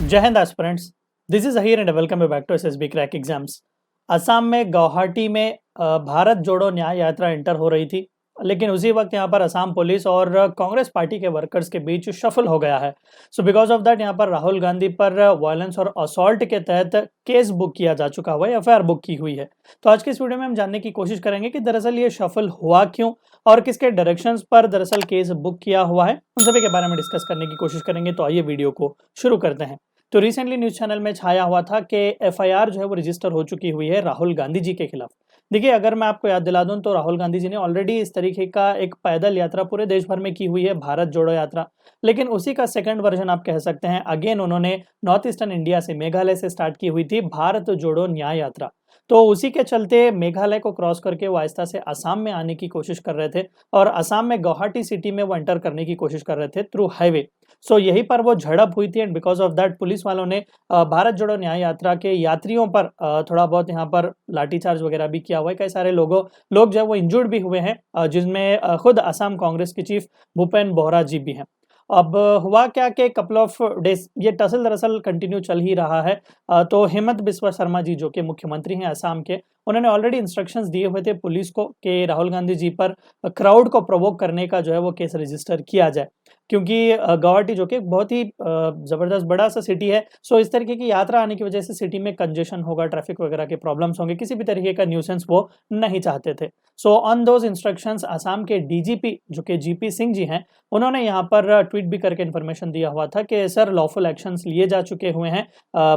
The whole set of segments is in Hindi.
जय हिंद aspirants, this is Ahir and welcome back to SSB crack exams. Assam में गुवाहाटी में भारत जोड़ो न्याय यात्रा एंटर हो रही थी, लेकिन उसी वक्त यहाँ पर असम पुलिस और कांग्रेस पार्टी के वर्कर्स के बीच शफल हो गया है। सो बिकॉज ऑफ दैट यहाँ पर राहुल गांधी पर वायलेंस और असॉल्ट के तहत केस बुक किया जा चुका हुआ है, एफआईआर बुक की हुई है। तो आज के इस वीडियो में हम जानने की कोशिश करेंगे कि दरअसल ये शफल हुआ क्यों और किसके डायरेक्शंस पर दरअसल केस बुक किया हुआ है, उन सभी के बारे में डिस्कस करने की कोशिश करेंगे। तो आइए वीडियो को शुरू करते हैं। तो रिसेंटली न्यूज चैनल में छाया हुआ था कि एफआईआर जो है वो रजिस्टर हो चुकी हुई है राहुल गांधी जी के खिलाफ। देखिए, अगर मैं आपको याद दिला दूं तो राहुल गांधी जी ने ऑलरेडी इस तरीके का एक पैदल यात्रा पूरे देश भर में की हुई है, भारत जोड़ो यात्रा। लेकिन उसी का सेकंड वर्जन आप कह सकते हैं, अगेन उन्होंने नॉर्थ ईस्टर्न इंडिया से मेघालय से स्टार्ट की हुई थी भारत जोड़ो न्याय यात्रा। तो उसी के चलते मेघालय को क्रॉस करके वो आहिस्ता से असम में आने की कोशिश कर रहे थे और असम में गुवाहाटी सिटी में वो एंटर करने की कोशिश कर रहे थे थ्रू हाईवे। सो यहीं पर वो झड़प हुई थी and because of that police वालों ने भारत जोड़ो न्याय यात्रा के यात्रियों पर थोड़ा बहुत यहाँ पर लाठीचार्ज वगैरह भी किया हुआ है। कई सारे लोग जो है वो इंजर्ड भी हुए हैं, जिसमें खुद असम कांग्रेस के चीफ भूपेन बोहरा जी भी हैं। अब हुआ क्या कि कपल ऑफ डेज ये टसल दरअसल कंटिन्यू चल ही रहा है। तो हेमंत बिस्वा शर्मा जी जो कि मुख्यमंत्री हैं असम के, उन्होंने ऑलरेडी इंस्ट्रक्शंस दिए हुए थे पुलिस को कि राहुल गांधी जी पर क्राउड को प्रोवोक करने का जो है वो केस रजिस्टर किया जाए, क्योंकि गुवाहाटी जो कि बहुत ही ज़बरदस्त बड़ा सा सिटी है। सो इस तरीके की यात्रा आने की वजह से सिटी में कंजेशन होगा, ट्रैफिक वगैरह के प्रॉब्लम्स होंगे, किसी भी तरीके का न्यूसेंस वो नहीं चाहते थे। So on those instructions Assam के डीजीपी जो कि जीपी सिंह जी हैं, उन्होंने यहाँ पर ट्वीट भी करके इन्फॉर्मेशन दिया हुआ था कि सर लॉफुल एक्शंस लिए जा चुके हुए हैं।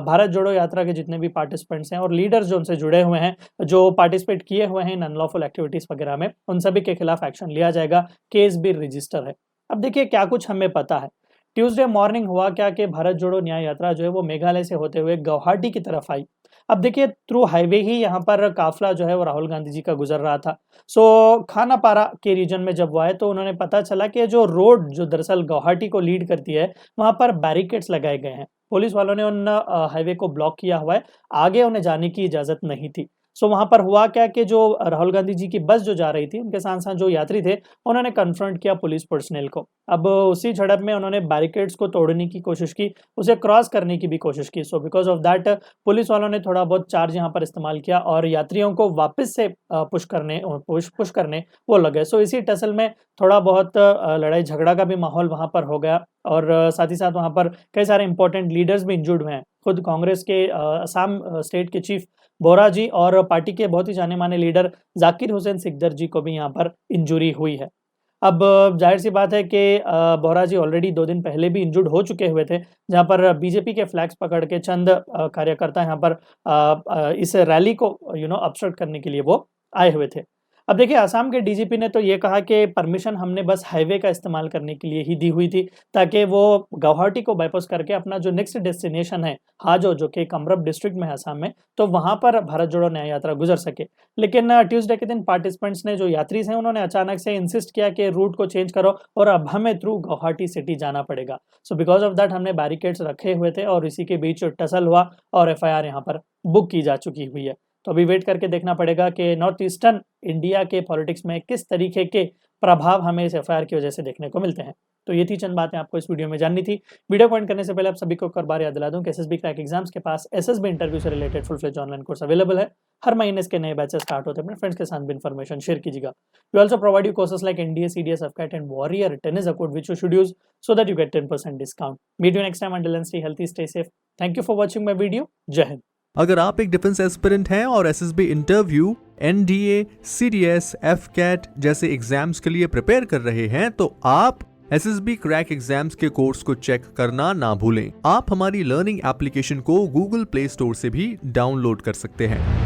भारत जोड़ो यात्रा के जितने भी पार्टिसिपेंट्स हैं और लीडर्स जो उनसे जुड़े हुए हैं, जो पार्टिसिपेट किए हुए हैं इन अनलॉफुल एक्टिविटीज़ वगैरह में, उन सभी के खिलाफ एक्शन लिया जाएगा। केस भी रजिस्टर है। अब देखिए क्या कुछ हमें पता है। ट्यूसडे मॉर्निंग हुआ क्या कि भारत जोड़ो न्याय यात्रा जो है वो मेघालय से होते हुए गुवाहाटी की तरफ आई। अब देखिए थ्रू हाईवे ही यहाँ पर काफिला जो है वो राहुल गांधी जी का गुजर रहा था। सो खानापारा के रीजन में जब वो आए तो उन्होंने पता चला कि जो रोड जो दरअसल गुवाहाटी को लीड करती है, वहाँ पर बैरिकेड्स लगाए गए हैं। पुलिस वालों ने उन हाईवे को ब्लॉक किया हुआ है, आगे उन्हें जाने की इजाज़त नहीं थी। सो वहाँ पर हुआ क्या कि जो राहुल गांधी जी की बस जो जा रही थी, उनके साथ साथ जो यात्री थे, उन्होंने कन्फ्रंट किया पुलिस पर्सनल को। अब उसी झड़प में उन्होंने बैरिकेड्स को तोड़ने की कोशिश की, उसे क्रॉस करने की भी कोशिश की। So because of that police वालों ने थोड़ा बहुत चार्ज यहाँ पर इस्तेमाल किया और यात्रियों को वापस से पुश करने वो लगे। सो इसी टसल में थोड़ा बहुत लड़ाई झगड़ा का भी माहौल वहाँ पर हो गया और साथ ही साथ वहाँ पर कई सारे इंपॉर्टेंट लीडर्स भी इंजर्ड हुए हैं। खुद कांग्रेस के असम स्टेट के चीफ बोरा जी और पार्टी के बहुत ही जाने माने लीडर जाकिर हुसैन सिकदर जी को भी यहाँ पर इंजुरी हुई है। अब जाहिर सी बात है कि बोरा जी ऑलरेडी 2 दिन पहले भी इंजर्ड हो चुके हुए थे, जहाँ पर बीजेपी के फ्लैग्स पकड़ के चंद कार्यकर्ता यहाँ पर इस रैली को ऑब्स्ट्रक्ट करने के लिए वो आए हुए थे। अब देखिए असम के डीजीपी ने तो ये कहा कि परमिशन हमने बस हाईवे का इस्तेमाल करने के लिए ही दी हुई थी, ताकि वो गुवाहाटी को बाईपास करके अपना जो नेक्स्ट डेस्टिनेशन है हाजो जो कि कामरूप डिस्ट्रिक्ट में है असम में, तो वहाँ पर भारत जोड़ो न्याय यात्रा गुजर सके। लेकिन ट्यूसडे के दिन पार्टिसिपेंट्स ने, जो यात्री हैं, उन्होंने अचानक से इंसिस्ट किया कि रूट को चेंज करो और अब हमें थ्रू गुवाहाटी सिटी जाना पड़ेगा। सो बिकॉज ऑफ दैट हमने बैरिकेड्स रखे हुए थे और इसी के बीच टसल हुआ और एफआईआर यहाँ पर बुक की जा चुकी हुई है। तो अभी वेट करके देखना पड़ेगा कि नॉर्थ ईस्टर्न इंडिया के पॉलिटिक्स में किस तरीके के प्रभाव हमें इस एफआईआर की वजह से देखने को मिलते हैं। तो ये थी चंद बातें आपको इस वीडियो में जाननी थी। वीडियो को एंड करने से पहले आप सभी को एक बार याद दिला दूं कि एसएसबी क्रैक एग्जाम्स के पास एसएसबी इंटरव्यू से related full fledged online course available है। हर महीने इसके नए बैचेस स्टार्ट होते हैं, अपने फ्रेंड्स के साथ भी इन्फॉर्मेशन शेयर कीजिएगा। We also provide you courses like NDA, CDS, AFCAT and warrior tennis code which you should use so that you get 10% discount. Meet you next time, until then stay healthy, stay safe. Thank you for watching my video. जय हिंद। अगर आप एक डिफेंस एस्पिरेंट हैं और SSB interview, NDA, CDS, AFCAT जैसे एग्जाम्स के लिए प्रिपेयर कर रहे हैं, तो आप एसएसबी क्रैक एग्जाम्स के कोर्स को चेक करना ना भूलें। आप हमारी लर्निंग एप्लीकेशन को गूगल प्ले स्टोर से भी डाउनलोड कर सकते हैं।